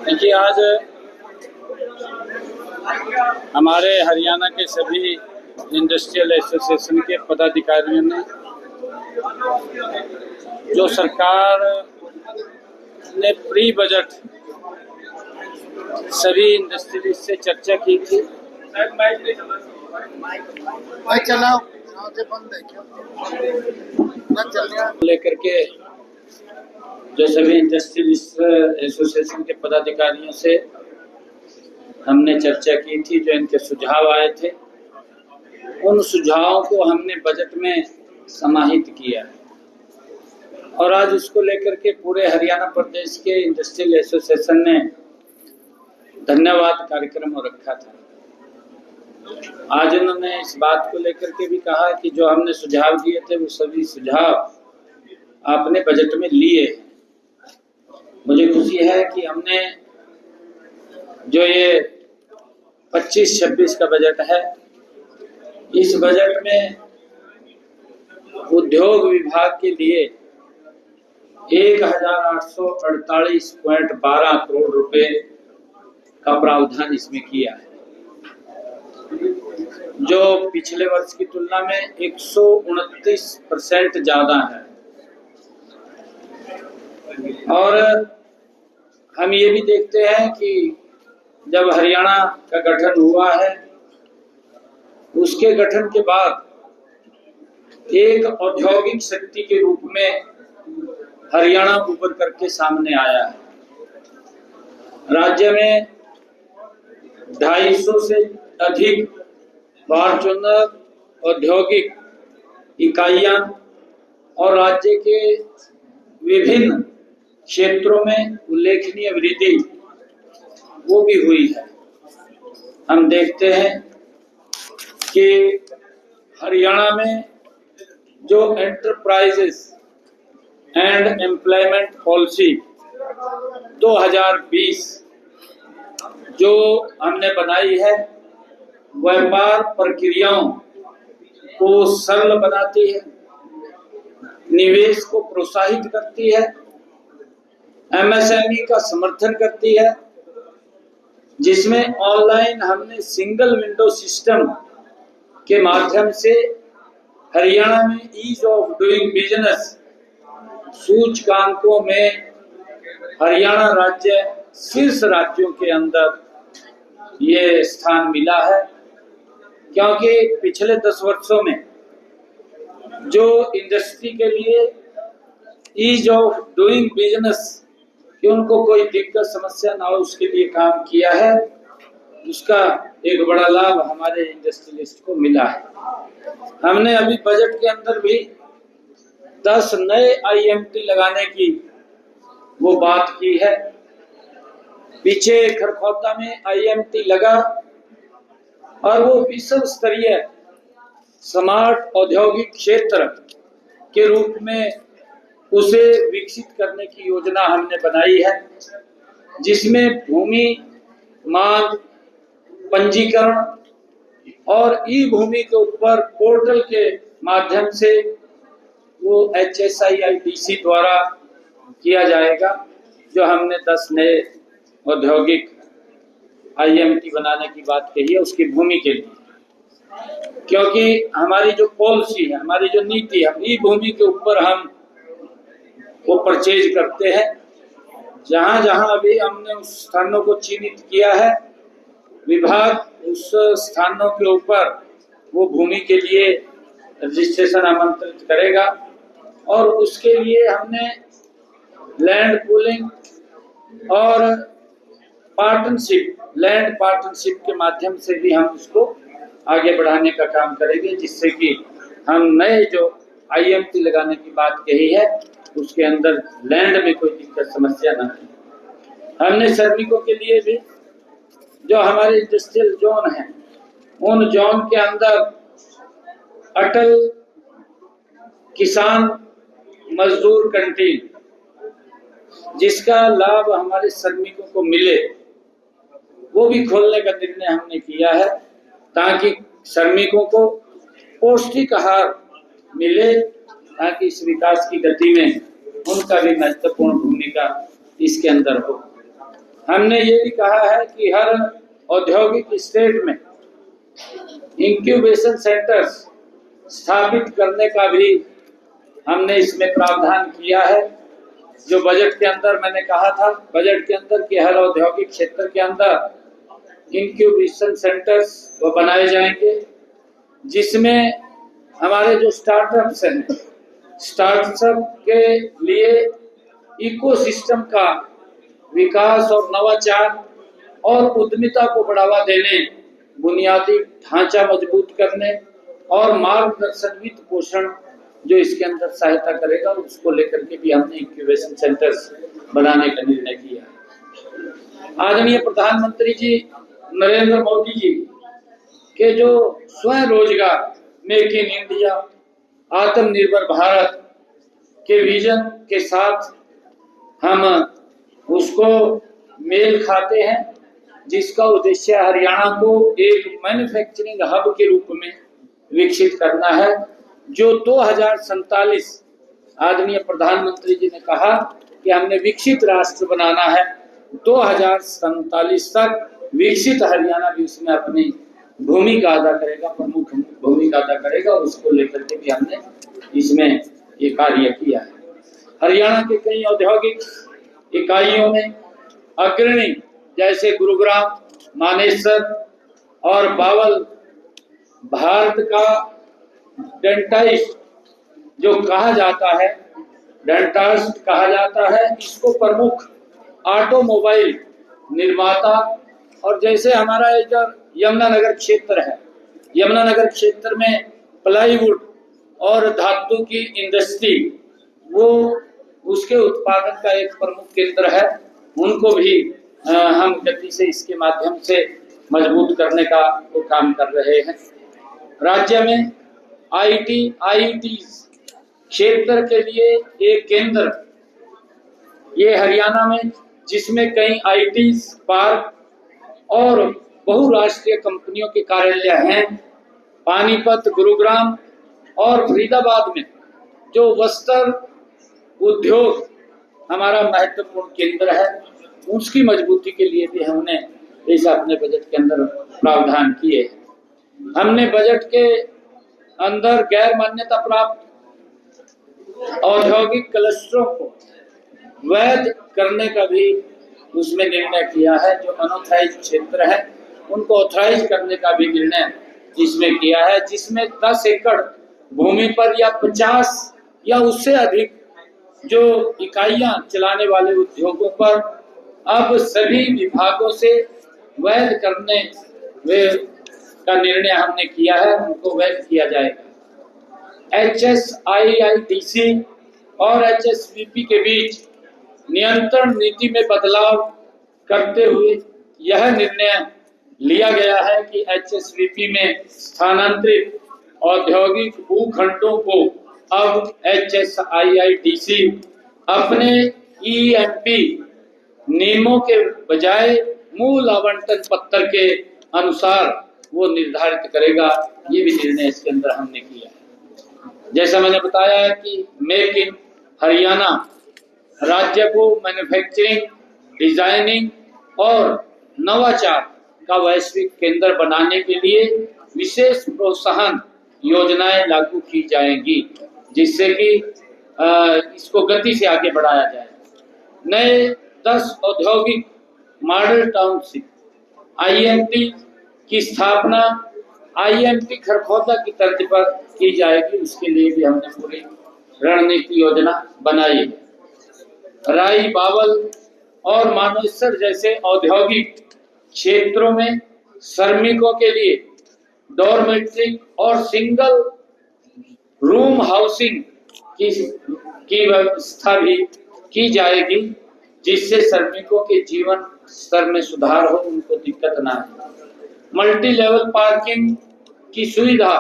देखिए, आज हमारे हरियाणा के सभी इंडस्ट्रियल एसोसिएशन के पदाधिकारियों ने जो सरकार ने प्री बजट सभी इंडस्ट्रियलिस्ट से चर्चा की थी, लेकर के जो सभी इंडस्ट्रियलिस्ट एसोसिएशन के पदाधिकारियों से हमने चर्चा की थी, जो इनके सुझाव आए थे, उन सुझावों को हमने बजट में समाहित किया और आज उसको लेकर के पूरे हरियाणा प्रदेश के इंडस्ट्रियल एसोसिएशन ने धन्यवाद कार्यक्रम रखा था। आज उन्होंने इस बात को लेकर के भी कहा कि जो हमने सुझाव दिए थे वो सभी सुझाव आपने बजट में लिए। मुझे खुशी है कि हमने जो ये 25-26 का बजट है, इस बजट में उद्योग विभाग के लिए 1848.12 करोड़ रुपए का प्रावधान इसमें किया है, जो पिछले वर्ष की तुलना में 129% ज्यादा है। और हम ये भी देखते हैं कि जब हरियाणा का गठन हुआ है, उसके गठन के बाद एक औद्योगिक शक्ति के रूप में हरियाणा उभर करके सामने आया है। राज्य में 250 से अधिक फॉर्च्यूनर औद्योगिक इकाइयां और राज्य के विभिन्न क्षेत्रों में उल्लेखनीय वृद्धि वो भी हुई है। हम देखते हैं कि हरियाणा में जो एंटरप्राइजेस एंड एम्प्लॉयमेंट पॉलिसी 2020 जो हमने बनाई है, व्यापार प्रक्रियाओं को सरल बनाती है, निवेश को प्रोत्साहित करती है, एमएसएमई का समर्थन करती है, जिसमें ऑनलाइन हमने सिंगल विंडो सिस्टम के माध्यम से हरियाणा में ईज ऑफ डूइंग बिजनेस सूचकांकों में हरियाणा राज्य शीर्ष राज्यों के अंदर ये स्थान मिला है। क्योंकि पिछले 10 वर्षों में जो इंडस्ट्री के लिए ईज ऑफ डूइंग बिजनेस कि उनको कोई दिक्कत समस्या ना हो, उसके लिए काम किया है, उसका एक बड़ा लाभ हमारे इंडस्ट्रियलिस्ट को मिला है। हमने अभी बजट के अंदर भी 10 नए आईएमटी लगाने की वो बात की है। पीछे खरखौदा में आईएमटी लगा और वो विश्व स्तरीय स्मार्ट औद्योगिक क्षेत्र के रूप में उसे विकसित करने की योजना हमने बनाई है, जिसमें भूमि मांग पंजीकरण और ई भूमि के ऊपर पोर्टल के माध्यम से वो HSIIDC द्वारा किया जाएगा। जो हमने 10 नए औद्योगिक आईएमटी बनाने की बात कही है, उसकी भूमि के लिए, क्योंकि हमारी जो पॉलिसी है, हमारी जो नीति है, ई भूमि के ऊपर हम वो परचेज करते हैं। जहां जहां अभी हमने उस स्थानों को चिन्हित किया है, विभाग उस स्थानों के ऊपर वो भूमि के लिए रजिस्ट्रेशन आमंत्रित करेगा और उसके लिए हमने लैंड पूलिंग और लैंड पार्टनरशिप के माध्यम से भी हम उसको आगे बढ़ाने का काम करेंगे, जिससे कि हम नए जो आईएमटी लगाने की बात कही है उसके अंदर लैंड में कोई दिक्कत समस्या ना हो। हमने श्रमिकों के लिए भी जो हमारे इंडस्ट्रियल जोन है, उन जोन के अंदर अटल किसान मजदूर कैंटीन, जिसका लाभ हमारे श्रमिकों को मिले, वो भी खोलने का निर्णय हमने किया है, ताकि श्रमिकों को पौष्टिक आहार मिले, ताकि इस विकास की गति में उनका भी महत्वपूर्ण भूमिका इसके अंदर हो। हमने ये भी कहा है कि हर औद्योगिक स्टेट में इंक्यूबेशन सेंटर्स स्थापित करने का भी हमने इसमें प्रावधान किया है। जो बजट के अंदर मैंने कहा था, बजट के अंदर कि हर औद्योगिक क्षेत्र के अंदर इंक्यूबेशन सेंटर्स वो बनाए जाएंगे, जिसमें हमारे जो स्टार्टअप्स हैं, स्टार्टअप के लिए इकोसिस्टम का विकास और नवाचार और उद्यमिता को बढ़ावा देने, बुनियादी ढांचा मजबूत करने और मार्गदर्शन वित्त पोषण जो इसके अंदर सहायता करेगा, उसको लेकर के भी हमने इंक्यूबेशन सेंटर्स बनाने का निर्णय किया। आदरणीय प्रधानमंत्री जी नरेंद्र मोदी जी के जो स्वयं रोजगार, मेक इन इंडिया, आत्मनिर्भर भारत के विजन के साथ हम उसको मेल खाते हैं, जिसका उद्देश्य हरियाणा को एक मैन्युफैक्चरिंग हब के रूप में विकसित करना है, जो 2047 आदरणीय प्रधानमंत्री जी ने कहा कि हमने विकसित राष्ट्र बनाना है। 2047 तक विकसित हरियाणा भी उसमें अपनी भूमिका अदा करेगा, प्रमुख भूमिका अदा करेगा। उसको लेकर के भी हमने इसमें ये कार्य किया है। हरियाणा के कई औद्योगिक इकाइयों में अग्रणी जैसे गुरुग्राम, मानेसर और बावल भारत का डेंटाइस्ट जो कहा जाता है, डेंटाइस्ट कहा जाता है, इसको प्रमुख ऑटोमोबाइल निर्माता, और जैसे हमारा इधर यमुनानगर क्षेत्र है, यमुनानगर क्षेत्र में प्लाईवुड और धातु की इंडस्ट्री वो उसके उत्पादन का एक प्रमुख केंद्र है। उनको भी हम गति से इसके माध्यम से मजबूत करने का वो काम कर रहे हैं। राज्य में आईटी क्षेत्र के लिए एक केंद्र ये हरियाणा में, जिसमें कई आईटी पार्क और बहुराष्ट्रीय कंपनियों के कार्यालय हैं। पानीपत, गुरुग्राम और फरीदाबाद में जो वस्त्र उद्योग हमारा महत्वपूर्ण केंद्र है, उसकी मजबूती के लिए भी हमने इस अपने बजट के अंदर प्रावधान किए। हमने बजट के अंदर गैर मान्यता प्राप्त औद्योगिक क्लस्टरों को वैध करने का भी उसमें निर्णय किया है। जो अनऑथराइज क्षेत्र है उनको ऑथराइज करने का भी निर्णय इसमें किया है, जिसमें 10 एकड़ भूमि पर या 50 या उससे अधिक जो इकाइयां चलाने वाले उद्योगों पर अब सभी विभागों से वैध करने का निर्णय हमने किया है, उनको वैध किया जाएगा। HSIIDC और HSVP के बीच नियंत्रण नीति में बदलाव करते हुए यह निर्णय लिया गया है कि HSVP में स्थानांतरित औद्योगिक भूखंडों को अब HSIIDC अपने EMP नियमों के बजाय मूल आवंटन पत्र के अनुसार वो निर्धारित करेगा। ये भी निर्णय इसके अंदर हमने किया है। जैसा मैंने बताया है कि मेक इन हरियाणा राज्य को मैन्युफैक्चरिंग, डिजाइनिंग और नवाचार का वैश्विक केंद्र बनाने के लिए विशेष प्रोत्साहन योजनाएं लागू की जाएंगी, जिससे कि इसको गति से आगे बढ़ाया जाए। नए 10 औद्योगिक मॉडल टाउनशिप IMT की स्थापना IMT खरखौदा की तर्ज पर की जाएगी। उसके लिए भी हमने पूरी रणनीति योजना बनाई है। राई, बावल और मानेसर जैसे औद्योगिक क्षेत्रों में श्रमिकों के लिए डॉर्मेट्री और सिंगल रूम हाउसिंग की व्यवस्था भी की जाएगी, जिससे श्रमिकों के जीवन स्तर में सुधार हो, उनको दिक्कत ना हो। मल्टी लेवल पार्किंग की सुविधा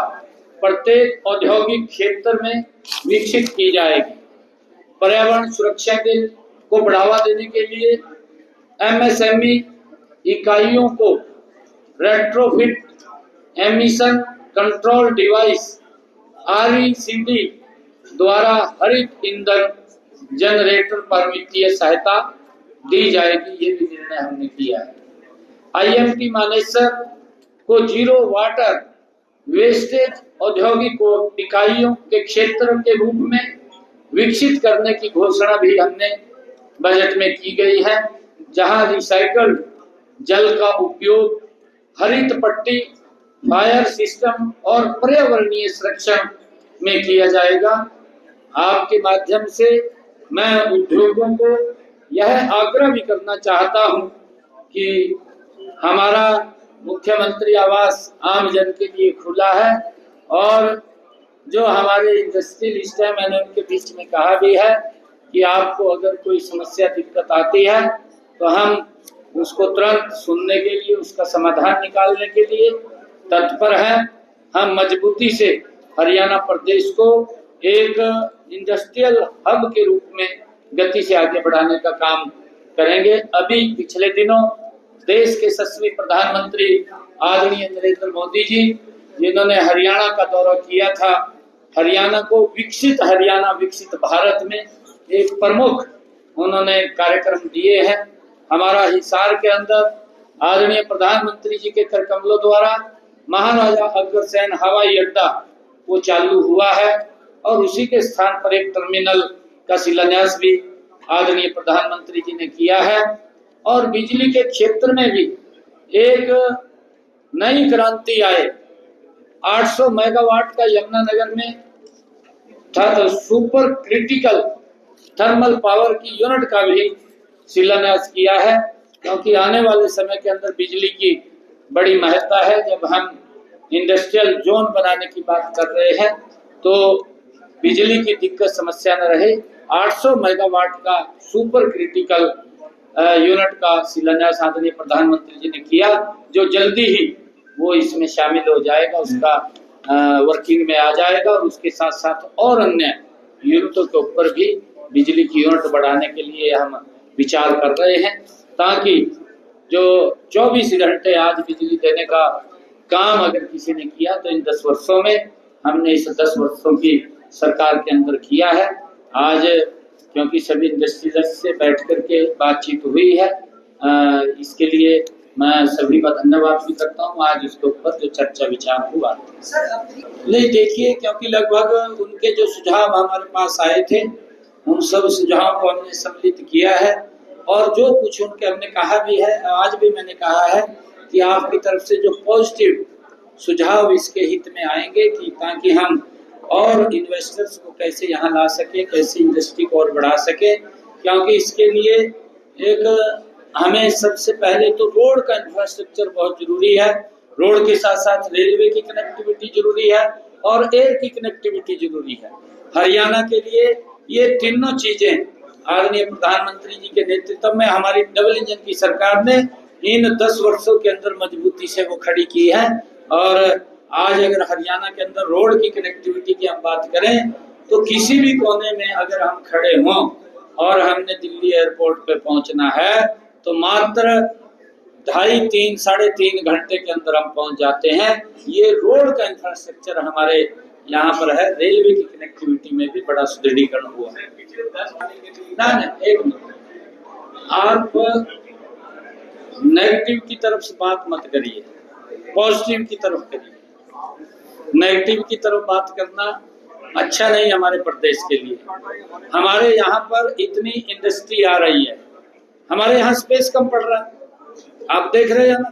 प्रत्येक औद्योगिक क्षेत्र में विकसित की जाएगी। पर्यावरण सुरक्षा को बढ़ावा देने के लिए MSME इकाइयों को retrofit emission control device RECD द्वारा हरित ईंधन जनरेटर पर वित्तीय सहायता दी जाएगी, ये भी निर्णय हमने किया है। IMT मानेसर को जीरो वाटर वेस्टेज औद्योगिक इकाइयों के क्षेत्र के रूप में विकसित करने की घोषणा भी हमने बजट में की गई है, जहां रिसाइकल्ड जल का उपयोग हरित पट्टी, फायर सिस्टम और पर्यावरणीय संरक्षण में किया जाएगा। आपके माध्यम से मैं उद्योगों को यह आग्रह भी करना चाहता हूं कि हमारा मुख्यमंत्री आवास आम जन के लिए खुला है, और जो हमारे इंडस्ट्रियलिस्ट हैं, मैंने उनके बीच में कहा भी है कि आपको अगर कोई समस्या दिक्कत आती है तो हम उसको तुरंत सुनने के लिए, उसका समाधान निकालने के लिए तत्पर हैं। हम मजबूती से हरियाणा प्रदेश को एक इंडस्ट्रियल हब के रूप में गति से आगे बढ़ाने का काम करेंगे। अभी पिछले दिनों देश के यशस्वी प्रधानमंत्री आदरणीय नरेंद्र मोदी जी, जिन्होंने हरियाणा का दौरा किया था, हरियाणा को विकसित हरियाणा विकसित भारत में एक प्रमुख उन्होंने कार्यक्रम दिए हैं। हमारा हिसार के अंदर आदरणीय प्रधानमंत्री जी के कर कमलों द्वारा महाराजा अग्रसेन हवाई अड्डा वो चालू हुआ है, और उसी के स्थान पर एक टर्मिनल का शिलान्यास भी आदरणीय प्रधानमंत्री जी ने किया है। और बिजली के क्षेत्र में भी एक नई क्रांति आए। 800 मेगावाट का यमुनानगर में सुपर क्रिटिकल थर्मल पावर की यूनिट का भी शिलान्यास किया है, क्योंकि आने वाले समय के अंदर बिजली की बड़ी महत्ता है। जब हम इंडस्ट्रियल जोन बनाने की बात कर रहे हैं तो बिजली की दिक्कत समस्या न रहे। 800 मेगावाट का सुपर क्रिटिकल यूनिट का शिलान्यास आदरणीय प्रधानमंत्री जी ने किया, जो जल्दी ही वो इसमें शामिल हो जाएगा, उसका वर्किंग में आ जाएगा, और उसके साथ साथ और अन्य यूनिटों के ऊपर भी बिजली की यूनिट बढ़ाने के लिए हम विचार कर रहे हैं, ताकि जो 24 घंटे आज बिजली देने का काम अगर किसी ने किया तो इन 10 वर्षों में हमने इस 10 वर्षों की सरकार के अंदर किया है। आज क्योंकि सभी इंडस्ट्रियलिस्ट से बैठ करके बातचीत हुई है, इसके लिए मैं सभी का धन्यवाद भी करता हूँ। आज इसके ऊपर जो चर्चा विचार हुआ नहीं, देखिए, क्योंकि लगभग उनके जो सुझाव हमारे पास आए थे उन सब सुझावों को हमने सम्मिलित किया है, और जो कुछ उनके हमने कहा भी है, आज भी मैंने कहा है कि आपकी तरफ से जो पॉजिटिव सुझाव इसके हित में आएंगे, कि ताकि हम और इन्वेस्टर्स को कैसे यहाँ ला सके, कैसे इंडस्ट्री को और बढ़ा सके, क्योंकि इसके लिए एक हमें सबसे पहले तो रोड का इंफ्रास्ट्रक्चर बहुत जरूरी है। रोड के साथ साथ रेलवे की कनेक्टिविटी जरूरी है और एयर की कनेक्टिविटी जरूरी है। हरियाणा के लिए ये तीनों चीजें आदरणीय प्रधानमंत्री जी के नेतृत्व में हमारी डबल इंजन की सरकार ने इन 10 वर्षों के अंदर मजबूती से वो खड़ी की है। और आज अगर हरियाणा के अंदर रोड की कनेक्टिविटी की हम बात करें तो किसी भी कोने में अगर हम खड़े हों और हमने दिल्ली एयरपोर्ट पे पहुंचना है तो मात्र 2.5, 3 घंटे के अंदर हम पहुंच जाते हैं। ये रोड का इंफ्रास्ट्रक्चर हमारे यहाँ पर है। रेलवे की कनेक्टिविटी में भी बड़ा सुदृढ़ीकरण हुआ है। ना एक मिनट, आप नेगेटिव की तरफ से बात मत करिए, पॉजिटिव की तरफ करिए। नेगेटिव की तरफ बात करना अच्छा नहीं हमारे प्रदेश के लिए। हमारे यहाँ पर इतनी इंडस्ट्री आ रही है, हमारे यहाँ स्पेस कम पड़ रहा है, आप देख रहे हैं ना,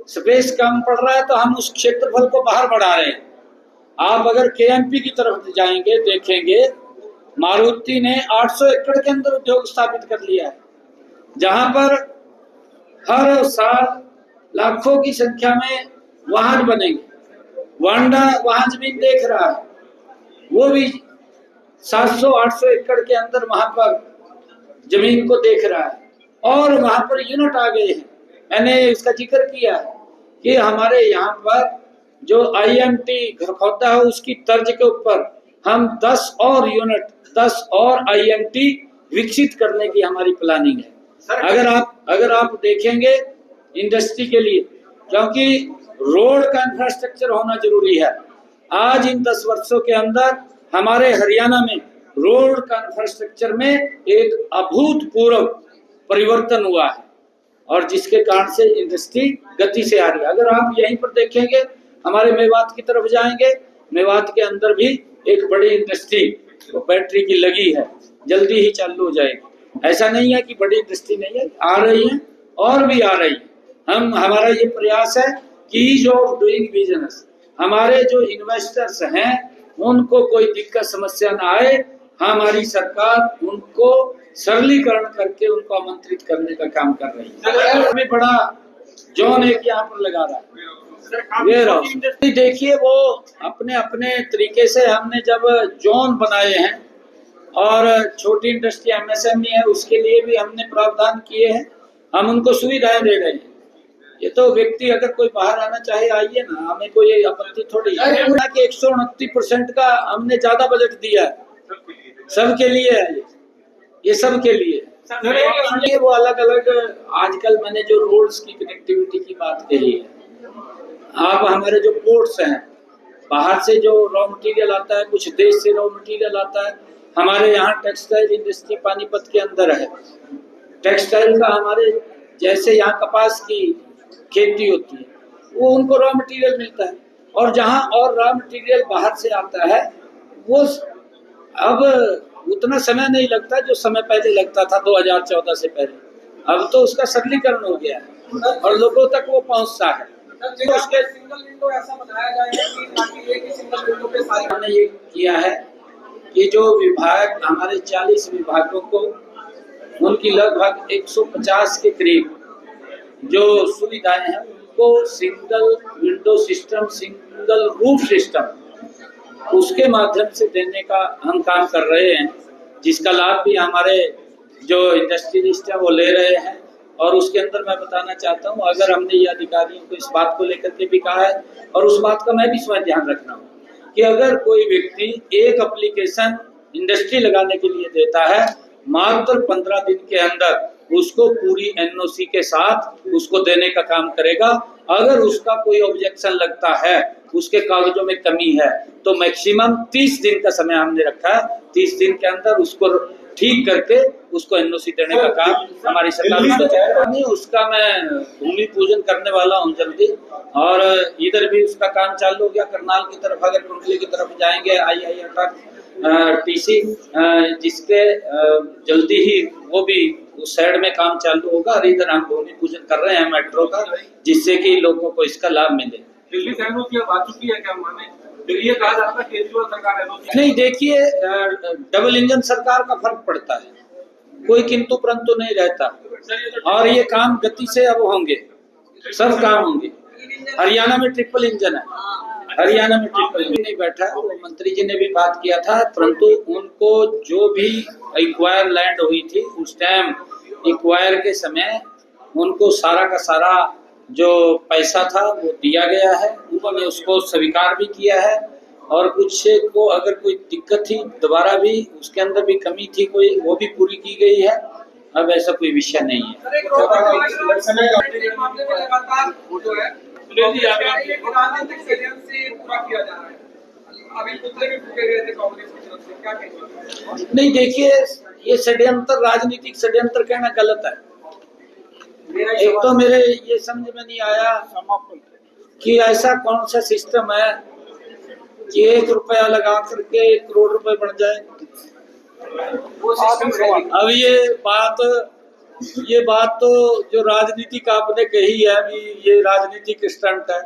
स्पेस कम पड़ रहा है तो हम उस क्षेत्रफल को बाहर बढ़ा रहे हैं। आप अगर KMP की तरफ जाएंगे, देखेंगे मारुति ने 800 एकड़ के अंदर उद्योग स्थापित कर लिया है, जहां पर हर साल लाखों की संख्या में वाहन बनेंगे। वांडा वहां जमीन देख रहा है, वो भी 700-800 एकड़ के अंदर वहां पर जमीन को देख रहा है, और वहां पर यूनिट आ गए हैं। मैंने इसका जिक्र किया है कि हमारे यहाँ पर जो IMT घरखौदा है उसकी तर्ज के ऊपर हम 10 और यूनिट, 10 और IMT विकसित करने की हमारी प्लानिंग है। अगर आप देखेंगे इंडस्ट्री के लिए, क्योंकि रोड का इंफ्रास्ट्रक्चर होना जरूरी है। आज इन 10 वर्षों के अंदर हमारे हरियाणा में रोड का इंफ्रास्ट्रक्चर में एक अभूतपूर्व परिवर्तन हुआ है और जिसके कारण से इंडस्ट्री गति से आ रही है। अगर आप यहीं पर देखेंगे, हमारे मेवात की तरफ जाएंगे, मेवात के अंदर भी एक बड़ी इंडस्ट्री बैटरी की लगी है, जल्दी ही चालू हो जाएगी। ऐसा नहीं है कि बड़ी इंडस्ट्री नहीं है, आ रही है और भी आ रही है। हमारा ये प्रयास है कि ईज ऑफ डूइंग बिजनेस, हमारे जो इन्वेस्टर्स हैं उनको कोई दिक्कत समस्या ना आए। हमारी सरकार उनको सरलीकरण करके उनको आमंत्रित करने का काम कर रही है। अभी बड़ा जोन एक यहाँ पर लगा रहा है, ये रहो। देखिए, वो अपने अपने तरीके से हमने जब जोन बनाए हैं और छोटी इंडस्ट्री एमएसएमई है उसके लिए भी हमने प्रावधान किए हैं, हम उनको सुविधाएं दे रहे हैं। ये तो व्यक्ति अगर कोई बाहर आना चाहे आइए ना, हमें कोई आपत्ति थोड़ी है। 129% का हमने ज्यादा बजट दिया है, सबके लिए है, ये सबके लिए। ये वो अलग अलग, आजकल मैंने जो रोड्स की कनेक्टिविटी की बात कही है, आप हमारे जो पोर्ट्स हैं, बाहर से जो रॉ मटेरियल आता है, कुछ देश से रॉ मटेरियल आता है, हमारे यहाँ टेक्सटाइल इंडस्ट्री पानीपत के अंदर है। टेक्सटाइल का हमारे जैसे यहाँ कपास की खेती होती है, वो उनको रॉ मटेरियल मिलता है, और जहाँ और रॉ मटेरियल बाहर से आता है वो अब उतना समय नहीं लगता जो समय पहले लगता था 2014 से पहले। अब तो उसका सरलीकरण हो गया है और लोगों तक वो पहुँचता है। तो उसके सिंगल विंडो ऐसा बनाया जाएगा कि ताकि एक ही सिंगल विंडो पे सारी, हमने ये किया है कि जो विभाग, हमारे 40 विभागों को उनकी लगभग 150 के करीब जो सुविधाएं हैं उनको single window system, single roof system, उसके माध्यम से देने का हम काम कर रहे हैं, जिसका लाभ भी हमारे जो इंडस्ट्रियलिस्ट है वो ले रहे हैं। और उसके अंदर मैं बताना चाहता हूँ, अगर हमने ये अधिकारियों को इस बात को लेकर के भी कहा है, और उस बात का मैं भी स्वयं ध्यान रखना हूँ कि अगर कोई व्यक्ति एक एप्लीकेशन इंडस्ट्री लगाने के लिए देता है, मात्र 15 दिन के अंदर उसको पूरी एनओसी के साथ उसको देने का काम करेगा। अगर उसका कोई ऑब्जेक्शन लगता है, उसके कागजों में कमी है, तो मैक्सिमम 30 दिन का समय हमने रखा है। 30 दिन के अंदर उसको ठीक करके उसको एनओसी देने का काम हमारी सरकार नहीं, उसका मैं भूमि पूजन करने वाला हूँ जल्दी, और इधर भी उसका काम चालू हो गया। करनाल की तरफ, अगर कुंडली की तरफ जाएंगे, IITC जिसके जल्दी ही वो भी उस साइड में काम चालू होगा, और इधर हम भूमि पूजन कर रहे हैं मेट्रो का, जिससे कि लोगों को इसका लाभ मिले। दिल्ली से एनओसी आ चुकी है क्या? माने दिल्ली कहा जाता है केजरीवाल सरकार एनओसी नहीं, देखिए डबल इंजन सरकार का फर्क पड़ता है, कोई किंतु परंतु नहीं रहता, और ये काम गति से अब होंगे, सब काम होंगे। हरियाणा में ट्रिपल इंजन है, हरियाणा में ट्रिपल इंजन नहीं बैठा, वो मंत्री जी ने भी बात किया था, परंतु उनको जो भी एक्वायर लैंड हुई थी उस टाइम एक्वायर के समय उनको सारा का सारा जो पैसा था वो दिया गया है, उन्होंने उसको स्वीकार भी किया है, और कुछ को अगर कोई दिक्कत थी दोबारा भी उसके अंदर भी कमी थी कोई, वो भी पूरी की गई है। अब ऐसा कोई विषय नहीं है। नहीं, देखिए, ये षड्यंत्र, राजनीतिक षड्यंत्र कहना गलत है। एक तो मेरे ये समझ में नहीं आया कि ऐसा कौन सा सिस्टम है कि 1 रुपया लगा करके 1 करोड़ रुपए बन जाए। अब ये बात तो जो राजनीतिक आपने कही है, अभी ये राजनीतिक स्टंट है,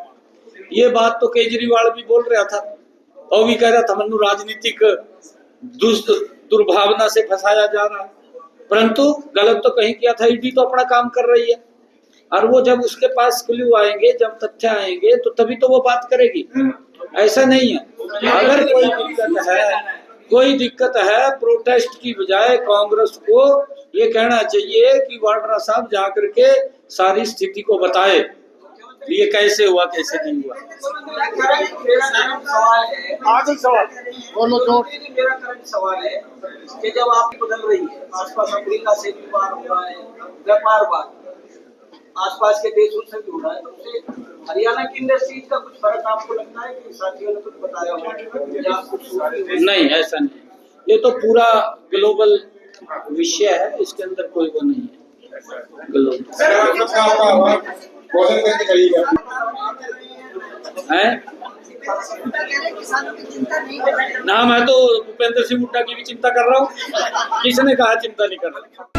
ये बात तो केजरीवाल भी बोल रहा था, और भी कह रहा था मनु राजनीतिक दुर्भावना से फंसाया जा रहा है, परंतु गलत तो कहीं किया था। ईडी तो अपना काम कर रही है, और वो जब उसके पास क्लू आएंगे, जब तथ्य आएंगे, तो तभी तो वो बात करेगी। ऐसा नहीं है। अगर कोई दिक्कत है, प्रोटेस्ट की बजाय कांग्रेस को ये कहना चाहिए कि वाड्रा साहब जाकर के सारी स्थिति को बताए, ये कैसे हुआ, कैसे नहीं हुआ। मेरा करंट सवाल है कि जब आप बदल रही है, आसपास अफ्रीका से भी बार हुआ है, व्यापार आसपास के देशों से भी हो रहा है, तो उससे हरियाणा की इंडस्ट्रीज का कुछ फर्क आपको लगता है कि साथियों ने कुछ बताया होगा? नहीं, ऐसा नहीं, ये तो पूरा ग्लोबल विषय है, इसके अंदर कोई वो नहीं है। भोजन करके करिएगा। हैं किसानों की चिंता नहीं कर रहे। ना, मैं तो भूपेंद्र सिंह हुड्डा की भी चिंता कर रहा हूँ। किसने कहा चिंता नहीं कर रहा?